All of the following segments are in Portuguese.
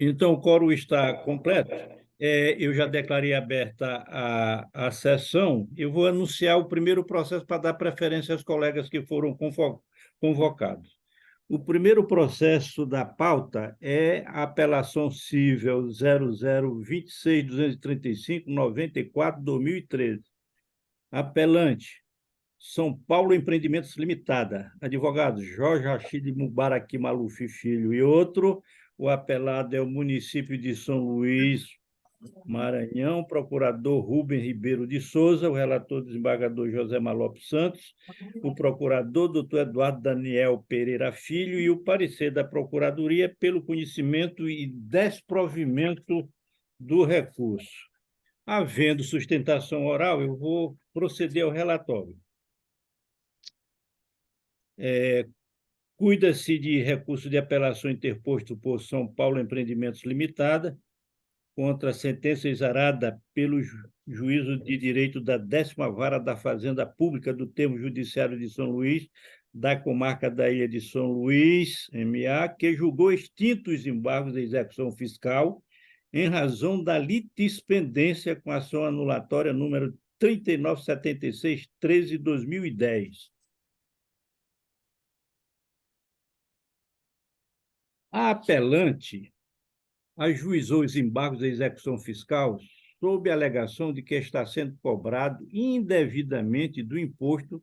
Então, o quórum está completo. Eu já declarei aberta a sessão. Eu vou anunciar o primeiro processo para dar preferência aos colegas que foram convocados. O primeiro processo da pauta é a apelação civil 0026.235.94/2013. Apelante, São Paulo Empreendimentos Limitada. Advogado Jorge Rachid Mubarak Maluf Filho e outro. O apelado é o município de São Luís, Maranhão. Procurador Rubem Ribeiro de Souza. O relator desembargador José Malop Santos. O procurador doutor Eduardo Daniel Pereira Filho. E o parecer da Procuradoria pelo conhecimento e desprovimento do recurso. Havendo sustentação oral, eu vou proceder ao relatório. Cuida-se de recurso de apelação interposto por São Paulo Empreendimentos Limitada contra a sentença exarada pelo Juízo de Direito da 10ª Vara da Fazenda Pública do Termo Judiciário de São Luís, da comarca da Ilha de São Luís, MA, que julgou extintos os embargos da execução fiscal em razão da litispendência com a ação anulatória número 3976-13/2010. A apelante ajuizou os embargos da execução fiscal sob a alegação de que está sendo cobrado indevidamente do imposto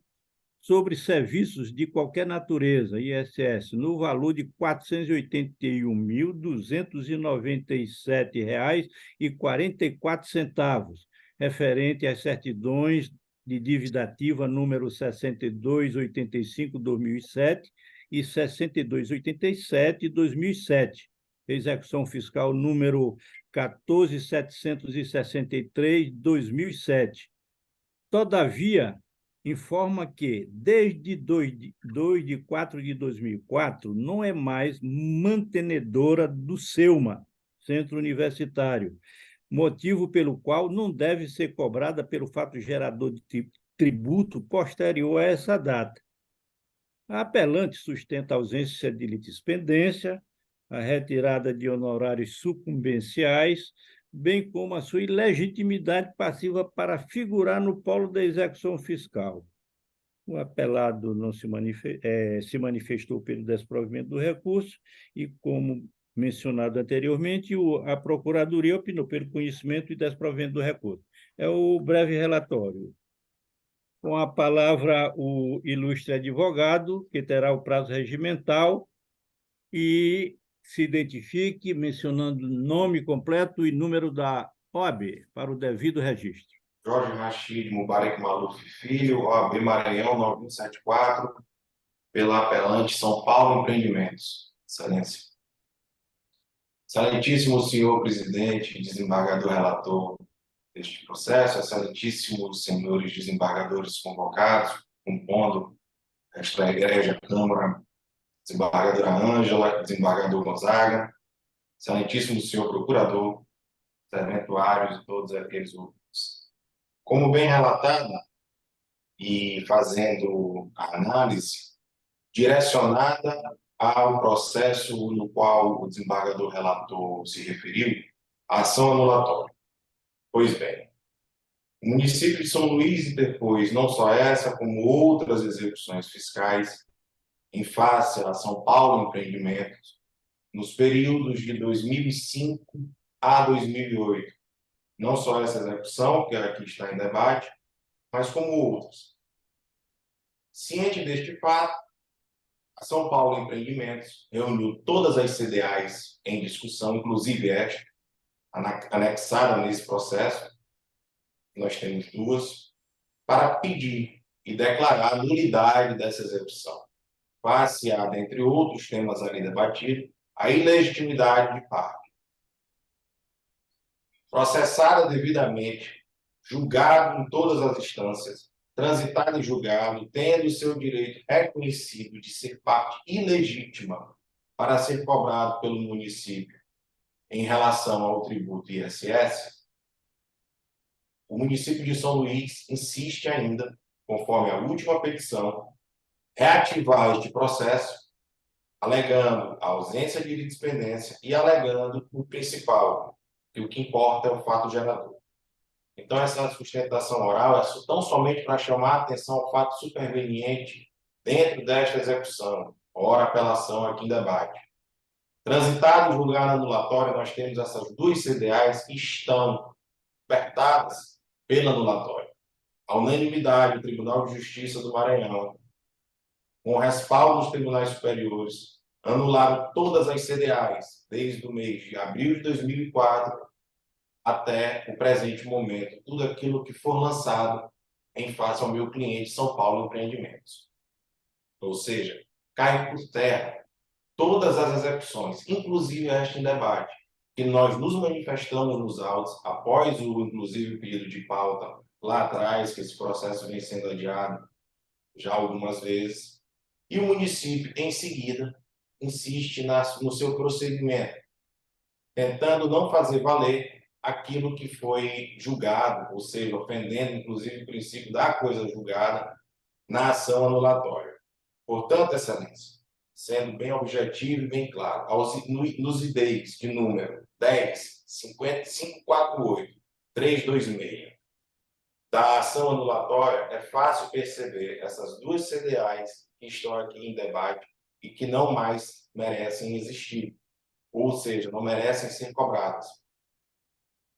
sobre serviços de qualquer natureza, ISS, no valor de R$ 481.297,44, referente às certidões de dívida ativa número 6285/2007 e 6287/2007, execução fiscal número 14.763/2007. Todavia, informa que, desde 2 de 4 de 2004, não é mais mantenedora do SEUMA, Centro Universitário, motivo pelo qual não deve ser cobrada pelo fato gerador de tributo posterior a essa data. A apelante sustenta a ausência de litispendência, a retirada de honorários sucumbenciais, bem como a sua ilegitimidade passiva para figurar no polo da execução fiscal. O apelado não se manifestou pelo desprovimento do recurso e, como mencionado anteriormente, a Procuradoria opinou pelo conhecimento e desprovimento do recurso. É o breve relatório. Com a palavra, o ilustre advogado, que terá o prazo regimental, e se identifique mencionando nome completo e número da OAB para o devido registro. Jorge Rachid Mubarak Maluf Filho, OAB Maranhão 9174, pela apelante São Paulo Empreendimentos. Excelência. Excelentíssimo senhor presidente, desembargador relator deste processo, excelentíssimos senhores desembargadores convocados, compondo esta egrégia Câmara, desembargadora Ângela, desembargador Gonzaga, excelentíssimo senhor procurador, serventuários e todos aqueles ouvintes. Como bem relatada e fazendo a análise direcionada ao processo no qual o desembargador relator se referiu, a ação anulatória. Pois bem, o município de São Luís interpôs não só essa, como outras execuções fiscais em face a São Paulo Empreendimentos nos períodos de 2005 a 2008. Não só essa execução, que aqui está em debate, mas como outras. Ciente deste fato, a São Paulo Empreendimentos reuniu todas as CDAs em discussão, inclusive esta, anexada nesse processo, nós temos duas, para pedir e declarar a nulidade dessa execução, face a, dentre outros temas ali debatidos, a ilegitimidade de parte. Processada devidamente, julgado em todas as instâncias, transitado em julgado, tendo seu direito reconhecido de ser parte ilegítima para ser cobrado pelo município em relação ao tributo ISS, o município de São Luís insiste ainda, conforme a última petição, reativar este processo alegando a ausência de litispendência e alegando o principal, que o que importa é o fato gerador. Então, essa sustentação oral é tão somente para chamar a atenção ao fato superveniente dentro desta execução, ora apelação aqui em debate. Transitado e julgado anulatório, nós temos essas duas CDAs que estão apertadas pela anulatória. A unanimidade do Tribunal de Justiça do Maranhão, com o respaldo dos tribunais superiores, anularam todas as CDAs desde o mês de abril de 2004 até o presente momento, tudo aquilo que for lançado em face ao meu cliente São Paulo Empreendimentos. Ou seja, cai por terra todas as execuções, inclusive esta em debate, que nós nos manifestamos nos autos, após inclusive, o pedido de pauta lá atrás, que esse processo vem sendo adiado já algumas vezes, e o município, em seguida, insiste no seu procedimento, tentando não fazer valer aquilo que foi julgado, ou seja, ofendendo, inclusive, o princípio da coisa julgada na ação anulatória. Portanto, Excelência, sendo bem objetivo e bem claro, nos IDEIs de número 10.548.326 da ação anulatória, é fácil perceber essas duas CDAs que estão aqui em debate e que não mais merecem existir, ou seja, não merecem ser cobradas.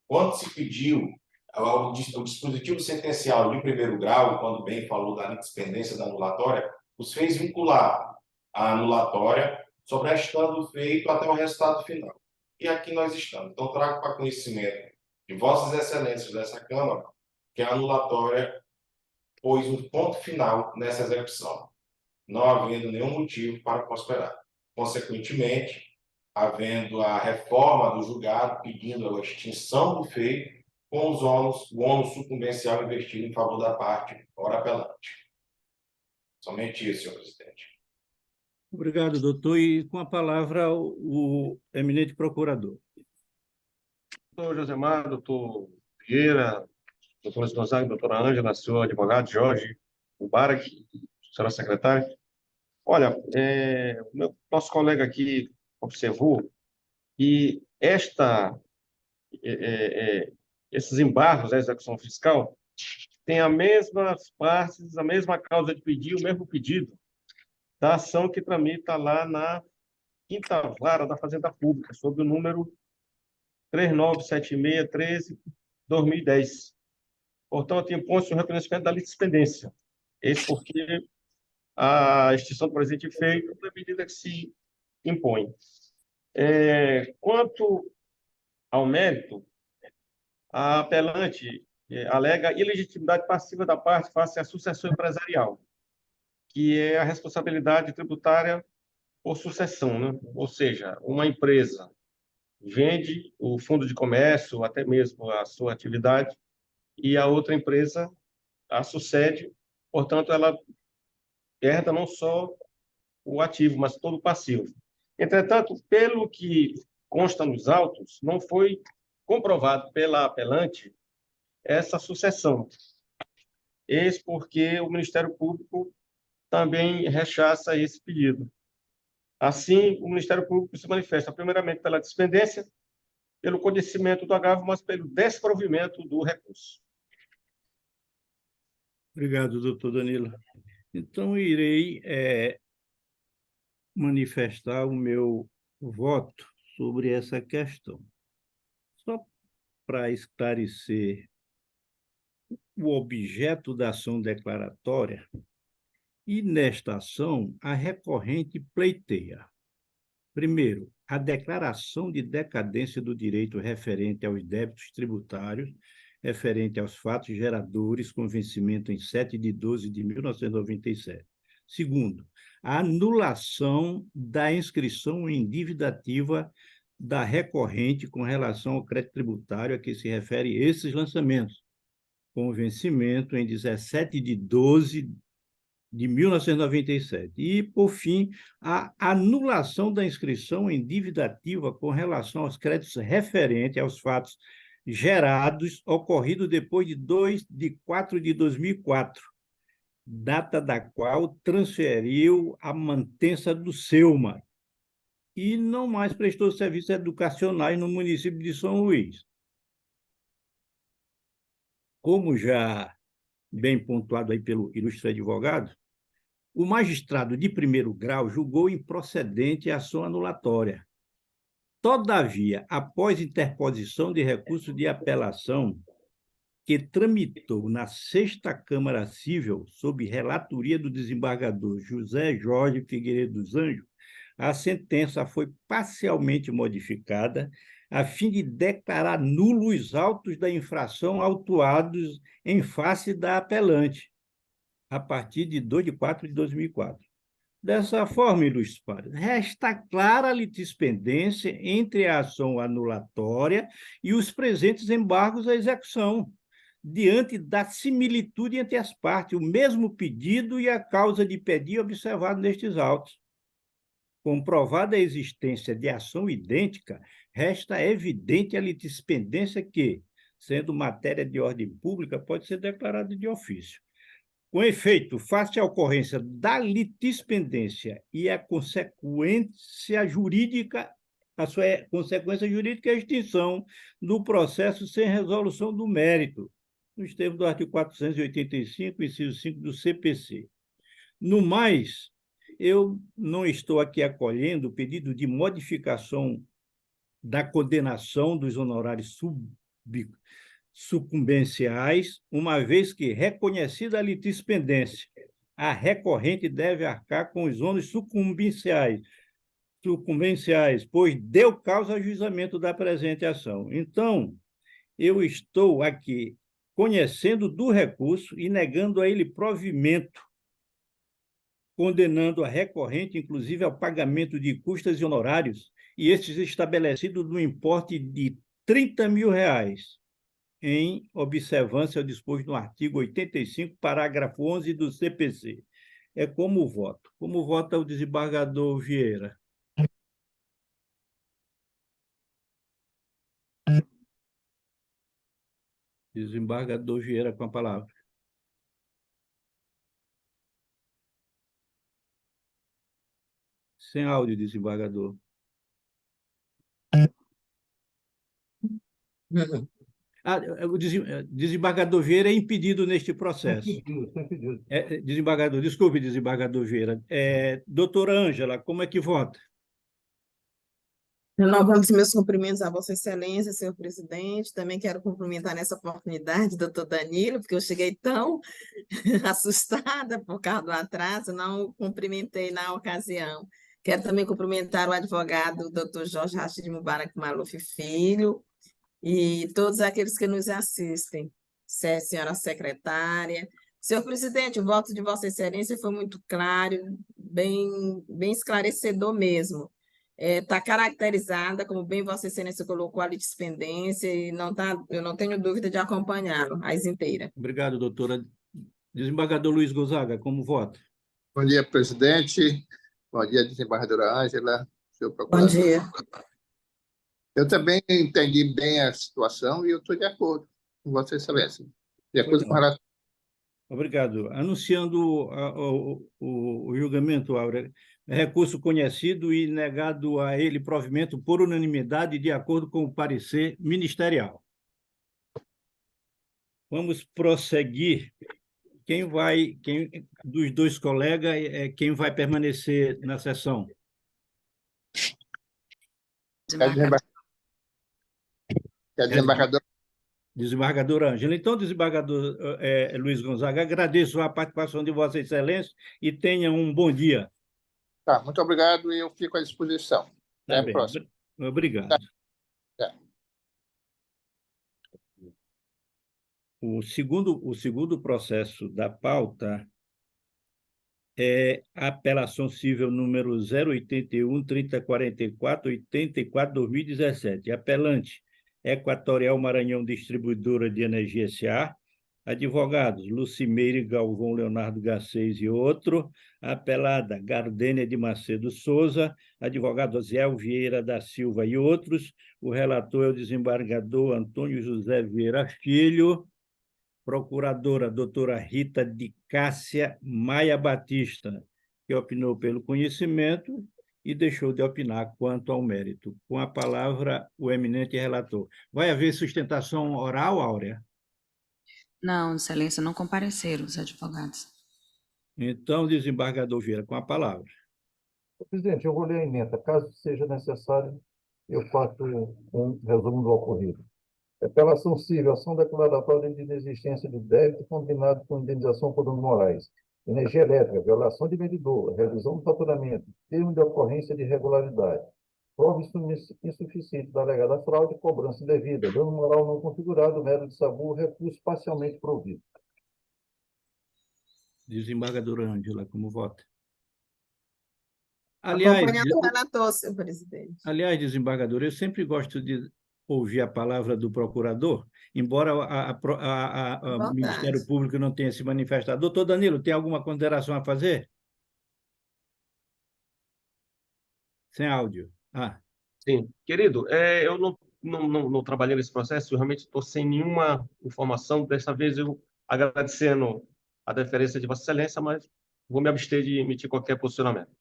Quando se pediu o dispositivo sentencial de primeiro grau, quando bem falou da litispendência da anulatória, os fez vincular a anulatória, sobrestando o feito até o resultado final. E aqui nós estamos. Então, trago para conhecimento de Vossas Excelências dessa Câmara que a anulatória pôs um ponto final nessa execução, não havendo nenhum motivo para prosperar. Consequentemente, havendo a reforma do julgado pedindo a extinção do feito, com o ônus sucumbencial investido em favor da parte ora apelante. Somente isso, senhor presidente. Obrigado, doutor. E com a palavra o eminente procurador. Doutor Josemar, doutor Vieira, doutor Luiz Gonzaga, doutora Ângela, senhor advogado Jorge Mubarak, senhora secretária. Olha, nosso colega aqui observou que esses embargos da execução fiscal têm as mesmas partes, a mesma causa de pedido, o mesmo pedido da ação que tramita lá na quinta vara da Fazenda Pública, sob o número 397613/2010. Portanto, impõe-se o reconhecimento da litispendência. Isso porque a extinção do presente feito é medida que se impõe. Quanto ao mérito, a apelante alega ilegitimidade passiva da parte face à sucessão empresarial, que é a responsabilidade tributária por sucessão, né? Ou seja, uma empresa vende o fundo de comércio, até mesmo a sua atividade, e a outra empresa a sucede, portanto, ela herda não só o ativo, mas todo o passivo. Entretanto, pelo que consta nos autos, não foi comprovado pela apelante essa sucessão. Eis porque o Ministério Público também rechaça esse pedido. Assim, o Ministério Público se manifesta primeiramente pela dispendência, pelo conhecimento do agravo, mas pelo desprovimento do recurso. Obrigado, doutor Danilo. Então, irei manifestar o meu voto sobre essa questão. Só para esclarecer o objeto da ação declaratória, e nesta ação, a recorrente pleiteia, primeiro, a declaração de decadência do direito referente aos débitos tributários, referente aos fatos geradores com vencimento em 7/12/1997. Segundo, a anulação da inscrição em dívida ativa da recorrente com relação ao crédito tributário a que se refere esses lançamentos, com vencimento em 17/12/1997. E, por fim, a anulação da inscrição em dívida ativa com relação aos créditos referentes aos fatos gerados, ocorridos depois de 2/4/2004, data da qual transferiu a mantença do Selma, e não mais prestou serviços educacionais no município de São Luís. Como já bem pontuado aí pelo ilustre advogado, o magistrado de primeiro grau julgou improcedente a ação anulatória. Todavia, após interposição de recurso de apelação, que tramitou na Sexta Câmara Cível, sob relatoria do desembargador José Jorge Figueiredo dos Anjos, a sentença foi parcialmente modificada a fim de declarar nulos os autos da infração autuados em face da apelante, a partir de 2 de 4 de 2004. Dessa forma, ilustres pares, resta clara a litispendência entre a ação anulatória e os presentes embargos à execução, diante da similitude entre as partes, o mesmo pedido e a causa de pedir observado nestes autos. Comprovada a existência de ação idêntica, resta evidente a litispendência que, sendo matéria de ordem pública, pode ser declarada de ofício. Com efeito, face à ocorrência da litispendência e a consequência jurídica, a sua consequência jurídica é a extinção do processo sem resolução do mérito, nos termos do artigo 485, inciso 5 do CPC. No mais, eu não estou aqui acolhendo o pedido de modificação da condenação dos honorários sucumbenciais, uma vez que, reconhecida a litispendência, a recorrente deve arcar com os ônus sucumbenciais, pois deu causa ao ajuizamento da presente ação. Então, eu estou aqui conhecendo do recurso e negando a ele provimento, condenando a recorrente, inclusive, ao pagamento de custas e honorários, e estes estabelecidos no importe de R$30 mil, em observância ao disposto no artigo 85, parágrafo 11 do CPC. É como voto. Como vota o desembargador Vieira? Desembargador Vieira, com a palavra. Sem áudio, desembargador. O desembargador Vieira é impedido neste processo. Desembargador, desculpe, desembargador Vieira. Doutora Ângela, como é que vota? Renovamos meus cumprimentos a Vossa Excelência, senhor presidente. Também quero cumprimentar nessa oportunidade o doutor Danilo, porque eu cheguei tão assustada por causa do atraso, não o cumprimentei na ocasião. Quero também cumprimentar o advogado doutor Jorge Rachid Mubarak Maluf Filho e todos aqueles que nos assistem, senhora secretária. Senhor presidente, o voto de Vossa Excelência foi muito claro, bem esclarecedor mesmo. Está caracterizada, como bem Vossa Excelência colocou, a litispendência, e eu não tenho dúvida de acompanhá-lo, as inteiras. Obrigado, doutora. Desembargador Luiz Gonzaga, como vota? Bom dia, presidente. Bom dia, desembargadora Ângela, senhor procurador. Bom dia. Eu também entendi bem a situação e eu estou de acordo com Vossa Excelência. De acordo com relação. Obrigado. Anunciando o julgamento, Áurea, recurso conhecido e negado a ele provimento por unanimidade, de acordo com o parecer ministerial. Vamos prosseguir. Quem dos dois colegas, quem vai permanecer na sessão? Desembargador Ângela. Então, desembargador Luiz Gonzaga, agradeço a participação de Vossa Excelência e tenha um bom dia. Tá, muito obrigado e eu fico à disposição. Até a próxima. Obrigado. Tá. O segundo processo da pauta é a apelação civil número 081-3044-84-2017. Apelante, Equatorial Maranhão Distribuidora de Energia S.A., advogados, Lucimeire Galvão Leonardo Garcês e outro, apelada Gardênia de Macedo Souza, advogado Ziel Vieira da Silva e outros, o relator é o desembargador Antônio José Vieira Filho, procuradora doutora Rita de Cássia Maia Batista, que opinou pelo conhecimento, e deixou de opinar quanto ao mérito. Com a palavra, o eminente relator. Vai haver sustentação oral, Áurea? Não, Excelência, não compareceram os advogados. Então, desembargador Vieira, com a palavra. Presidente, eu vou ler a emenda. Caso seja necessário, eu faço um resumo do ocorrido. Apelação civil, ação declaratória de inexistência de débito combinado com indenização por danos morais. Energia elétrica, violação de medidor, revisão do faturamento, termo de ocorrência de irregularidade. Prova insuficiente da alegada fraude, cobrança indevida, dano moral não configurado, mero de sabor, recurso parcialmente provido. Desembargadora Ângela, como vota? Acompanhando o relator, senhor presidente. Aliás, desembargador, eu sempre gosto de ouvir a palavra do procurador, embora o Ministério Público não tenha se manifestado. Doutor Danilo, tem alguma consideração a fazer? Sem áudio. Sim, querido, eu não trabalhei nesse processo, eu realmente estou sem nenhuma informação. Dessa vez, eu agradecendo a deferência de Vossa Excelência, mas vou me abster de emitir qualquer posicionamento.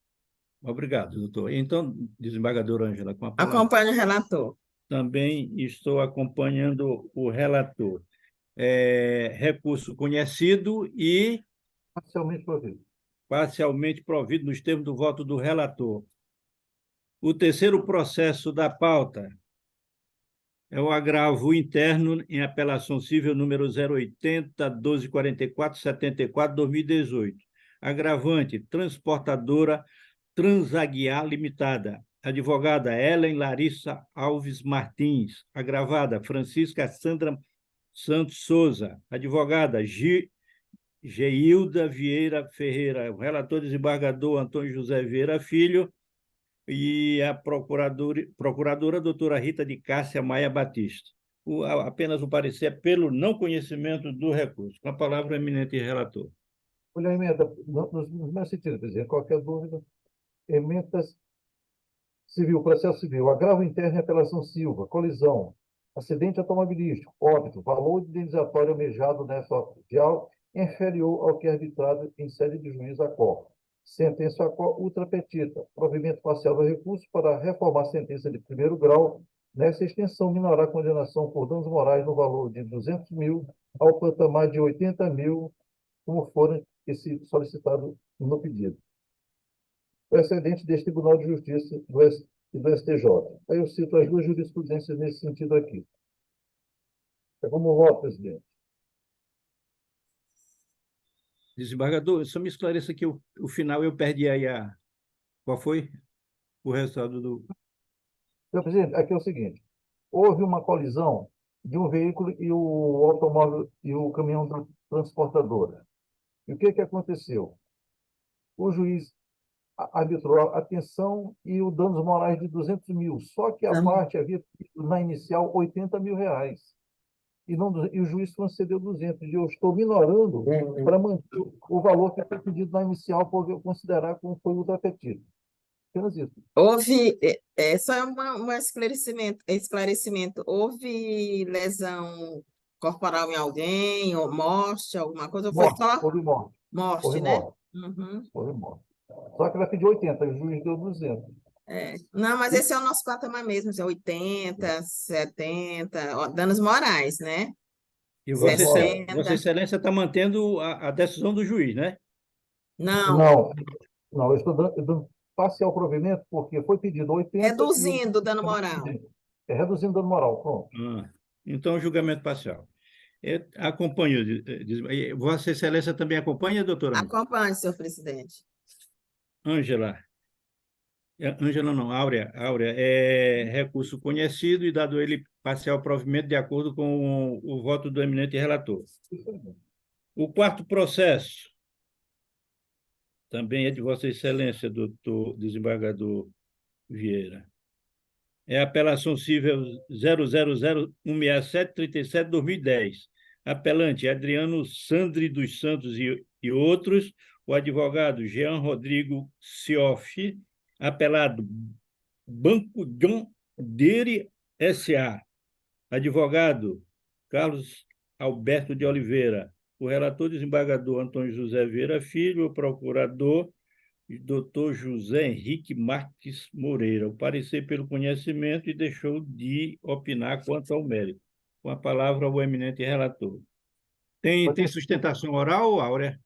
Obrigado, doutor. Então, desembargadora Ângela, com a palavra. Acompanhe o relator. Também estou acompanhando o relator. Recurso conhecido e Parcialmente provido. Parcialmente provido nos termos do voto do relator. O terceiro processo da pauta é o agravo interno em apelação civil número 080-1244-74-2018. Agravante, transportadora Transaguiar Limitada. Advogada Ellen Larissa Alves Martins. Agravada Francisca Sandra Santos Souza. Advogada Geilda Vieira Ferreira. O relator desembargador Antônio José Vieira Filho. E a procuradora doutora Rita de Cássia Maia Batista. Apenas o parecer pelo não conhecimento do recurso. Com a palavra, o eminente relator. Olha a emenda, no meu sentido, presidente, qualquer dúvida, emendas civil, processo civil, agravo interno em apelação Silva, colisão, acidente automobilístico, óbito, valor indenizatório almejado nessa judicial inferior ao que é arbitrado em sede de juiz a cor. Sentença a qual ultrapetita, provimento parcial do recurso para reformar a sentença de primeiro grau. Nessa extensão, minorar a condenação por danos morais no valor de 200 mil ao patamar de 80 mil, como for solicitado no pedido. Precedente deste Tribunal de Justiça e do STJ. Aí eu cito as duas jurisprudências nesse sentido aqui. É como voto, presidente. Desembargador, só me esclareça que o final eu perdi aí Qual foi o resultado do... Senhor presidente, aqui é o seguinte. Houve uma colisão de um veículo e o automóvel e o caminhão da transportadora. E o que aconteceu? O juiz arbitrou a atenção e o danos morais de 200 mil. Só que a parte havia pedido na inicial 80 mil reais. E o juiz concedeu 200. E eu estou minorando para manter o valor que foi pedido na inicial, por eu considerar como foi ultrapetido. Apenas isso. Houve, só um esclarecimento. Houve lesão corporal em alguém, ou morte, alguma coisa? Ou foi só Houve morte. morte, Houve né? morte. Uhum. Houve morte. Só que ela pediu 80, e o juiz deu 200. Não, mas esse é o nosso patamar mesmo, 80, 70, danos morais, né? E Vossa 60. Excelência está mantendo a decisão do juiz, né? Não, Não, eu estou dando parcial provimento porque foi pedido 80... reduzindo o dano moral. Reduzindo o dano moral, pronto. Então, julgamento parcial. Acompanho. Vossa Excelência também acompanha, doutora? Acompanhe, senhor presidente. Ângela não, Áurea, recurso conhecido e dado ele parcial provimento de acordo com o voto do eminente relator. O quarto processo também é de Vossa Excelência, doutor desembargador Vieira. É a apelação civil 000-167-37-2010. Apelante Adriano Sandri dos Santos e outros, o advogado Jean Rodrigo Cioff, apelado Banco John Deere S.A., advogado Carlos Alberto de Oliveira, o relator desembargador Antônio José Vieira Filho, o procurador Dr. José Henrique Marques Moreira. O parecer pelo conhecimento e deixou de opinar quanto ao mérito. Com a palavra, o eminente relator. Tem sustentação oral, Áurea?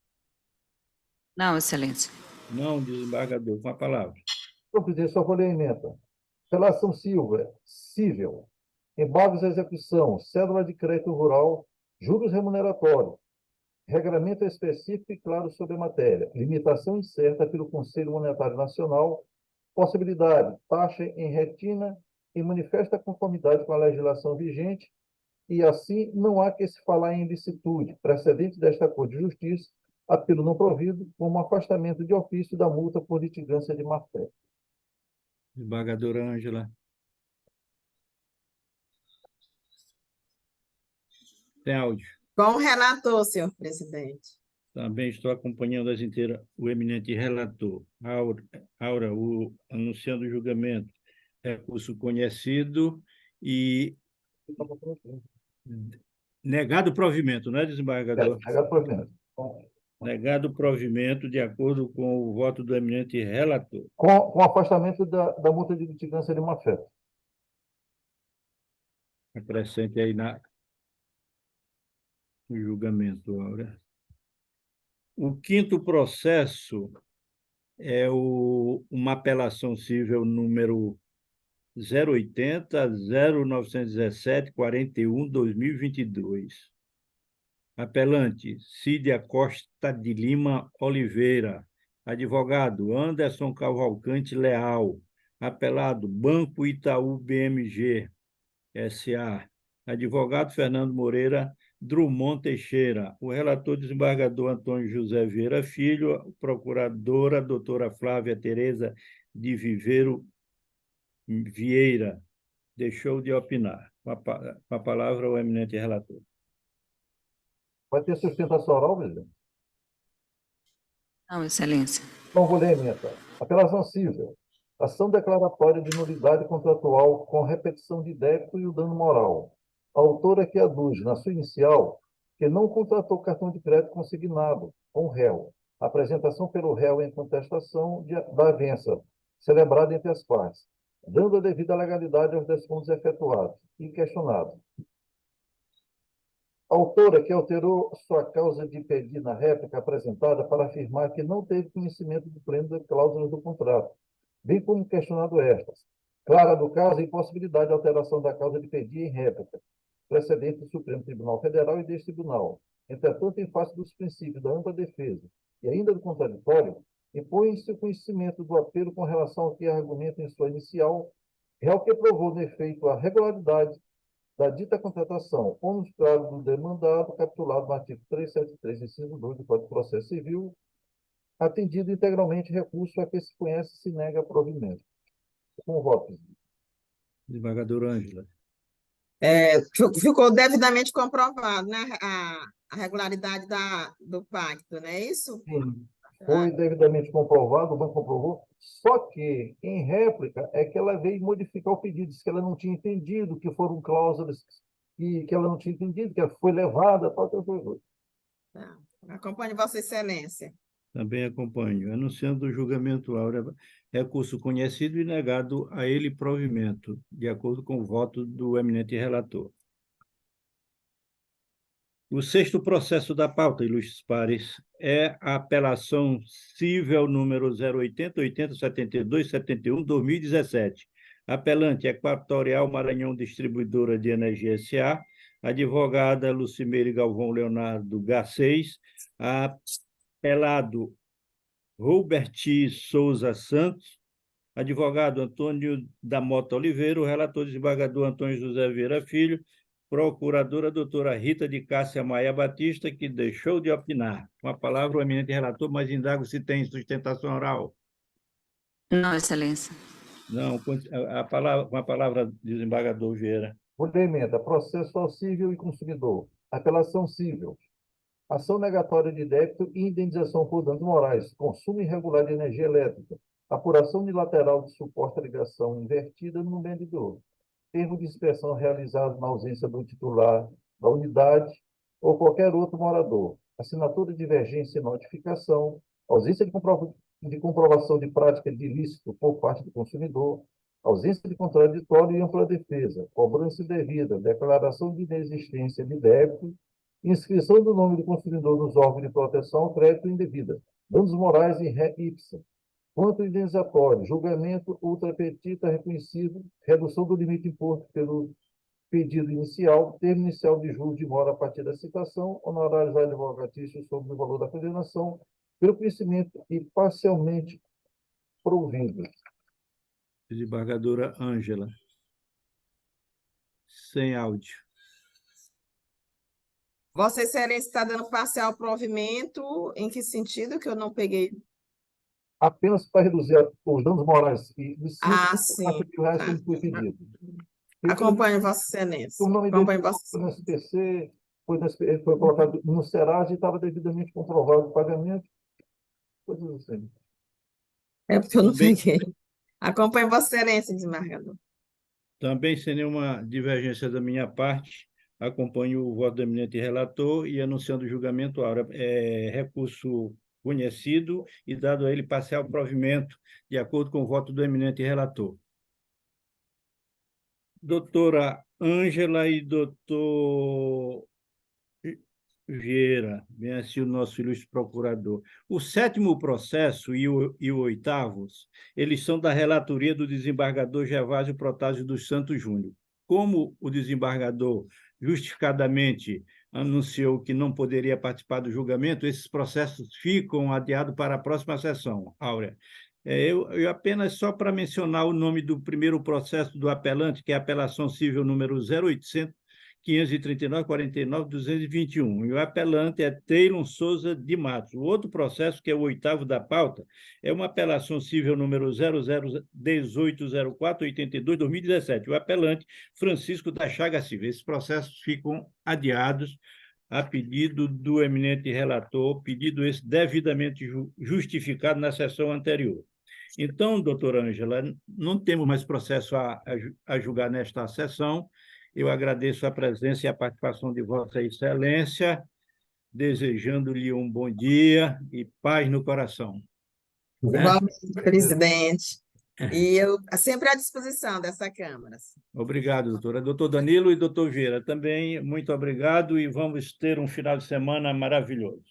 Não, Excelência. Não, desembargador. Com a palavra. Senhor presidente, só vou ler a emenda. Apelação cível, embargos à execução, cédula de crédito rural, juros remuneratórios, regramento específico e claro sobre a matéria, limitação incerta pelo Conselho Monetário Nacional, possibilidade, taxa em retina em manifesta conformidade com a legislação vigente, e assim não há que se falar em ilicitude, precedente desta Corte de Justiça, apelo não provido, como afastamento de ofício da multa por litigância de má-fé. Desembargadora Ângela. Tem áudio. Com o relator, senhor presidente. Também estou acompanhando as inteiras o eminente relator. Aura, anunciando o julgamento. Recurso conhecido e negado o provimento, não é, desembargador? Negado provimento. Negado o provimento de acordo com o voto do eminente relator. Com afastamento da multa de litigância de má-fé. Acrescente aí no julgamento, Aura. O quinto processo é uma apelação civil número 080-0917-41-2022. Apelante, Cídia Costa de Lima Oliveira. Advogado, Anderson Cavalcante Leal. Apelado, Banco Itaú BMG, S.A. Advogado, Fernando Moreira Drummond Teixeira. O relator, desembargador Antônio José Vieira Filho. Procuradora, doutora Flávia Tereza de Viveiro Vieira. Deixou de opinar. Com a palavra, o eminente relator. Vai ter sustentação oral, presidente? Não, Excelência. Então, vou ler a emenda. Apelação civil. Ação declaratória de nulidade contratual com repetição de débito e o dano moral. A autora que aduz, na sua inicial, que não contratou cartão de crédito consignado com o réu. Apresentação pelo réu em contestação da avença, celebrada entre as partes, dando a devida legalidade aos descontos efetuados e questionados. A autora que alterou sua causa de pedir na réplica apresentada para afirmar que não teve conhecimento do pleno das cláusulas do contrato, bem como questionado estas. Clara do caso, impossibilidade de alteração da causa de pedir em réplica, precedente do Supremo Tribunal Federal e deste tribunal. Entretanto, em face dos princípios da ampla defesa e ainda do contraditório, impõe-se o conhecimento do apelo com relação ao que argumenta em sua inicial, réu que provou no efeito a regularidade da dita contratação, ônus claro do demandado, capitulado no artigo 373, inciso 2 do Código de Processo Civil, atendido integralmente recurso a que se conhece e se nega provimento. Com o voto, presidente. Desembargador Ângela. Ficou devidamente comprovado, né, a regularidade do pacto, não é isso? Sim, foi devidamente comprovado, o banco comprovou, só que, em réplica, é que ela veio modificar o pedido, disse que ela não tinha entendido, que foram cláusulas que ela não tinha entendido, que ela foi levada, tal, tal, tal. Tá. Acompanhe Vossa Excelência. Também acompanho. Anunciando o julgamento, Áurea, recurso conhecido e negado a ele provimento, de acordo com o voto do eminente relator. O sexto processo da pauta, ilustres pares, é a apelação cível número 080-80-72-71-2017. Apelante, Equatorial Maranhão Distribuidora de Energia S.A., advogada Lucimeire Galvão Leonardo G6, apelado Roberti Souza Santos, advogado Antônio da Mota Oliveira, o relator desembargador Antônio José Vieira Filho, procuradora doutora Rita de Cássia Maia Batista, que deixou de opinar. Com a palavra o eminente relator, mas indago se tem sustentação oral. Não, Excelência. Não, com a palavra, desembargador Vieira. Vou ler a emenda. Processo civil e consumidor. Apelação civil. Ação negatória de débito e indenização por danos morais. Consumo irregular de energia elétrica. Apuração unilateral de suposta ligação invertida no medidor. Termo de inspeção realizado na ausência do titular da unidade ou qualquer outro morador. Assinatura de divergência e notificação. Ausência de de comprovação de prática de ilícito por parte do consumidor, ausência de contraditório e ampla defesa, cobrança indevida, declaração de inexistência de débito, inscrição do nome do consumidor nos órgãos de proteção ao crédito indevida, danos morais em ré ipsa, quanto indenizatório, julgamento ultra petita reconhecido, redução do limite imposto pelo pedido inicial, termo inicial de juros de mora a partir da citação, honorários advocatícios sobre o valor da condenação, pelo conhecimento e parcialmente provido. Desembargadora Ângela. Sem áudio. Vossa Excelência está dando parcial provimento, em que sentido que eu não peguei? Apenas para reduzir os danos morais e de Sim. R$ 5.000 Tá. como foi pedido. Acompanho Vossa Excelência. O nome Acompanho dele Vossa foi no Excelência. SPC, ele foi colocado no Serasa e estava devidamente comprovado o pagamento. Coisas assim. É porque eu não Também- peguei. Acompanho Vossa Excelência, desembargador. Também, sem nenhuma divergência da minha parte, acompanho o voto do eminente relator e anunciando o julgamento áurea. Recurso conhecido e dado a ele parcial provimento, de acordo com o voto do eminente relator. Doutora Ângela e doutor Vieira, vem assim o nosso ilustre procurador. O 7º processo e o 8º, eles são da relatoria do desembargador Gervásio Protásio dos Santos Júnior. Como o desembargador justificadamente anunciou que não poderia participar do julgamento, esses processos ficam adiados para a próxima sessão. Áurea. Eu apenas, só para mencionar o nome do primeiro processo do apelante, que é a apelação civil número 0800, 539, 49, 221. E o apelante é Teilon Souza de Matos. O outro processo, que é o 8º da pauta, é uma apelação civil número 001804, 82, 2017. O apelante Francisco da Chaga Silva. Esses processos ficam adiados a pedido do eminente relator, pedido esse devidamente justificado na sessão anterior. Então, doutora Ângela, não temos mais processo a julgar nesta sessão. Eu agradeço a presença e a participação de Vossa Excelência, desejando-lhe um bom dia e paz no coração. Igualmente, presidente. E eu sempre à disposição dessa Câmara. Obrigado, doutora. Doutor Danilo e doutor Vieira, também muito obrigado e vamos ter um final de semana maravilhoso.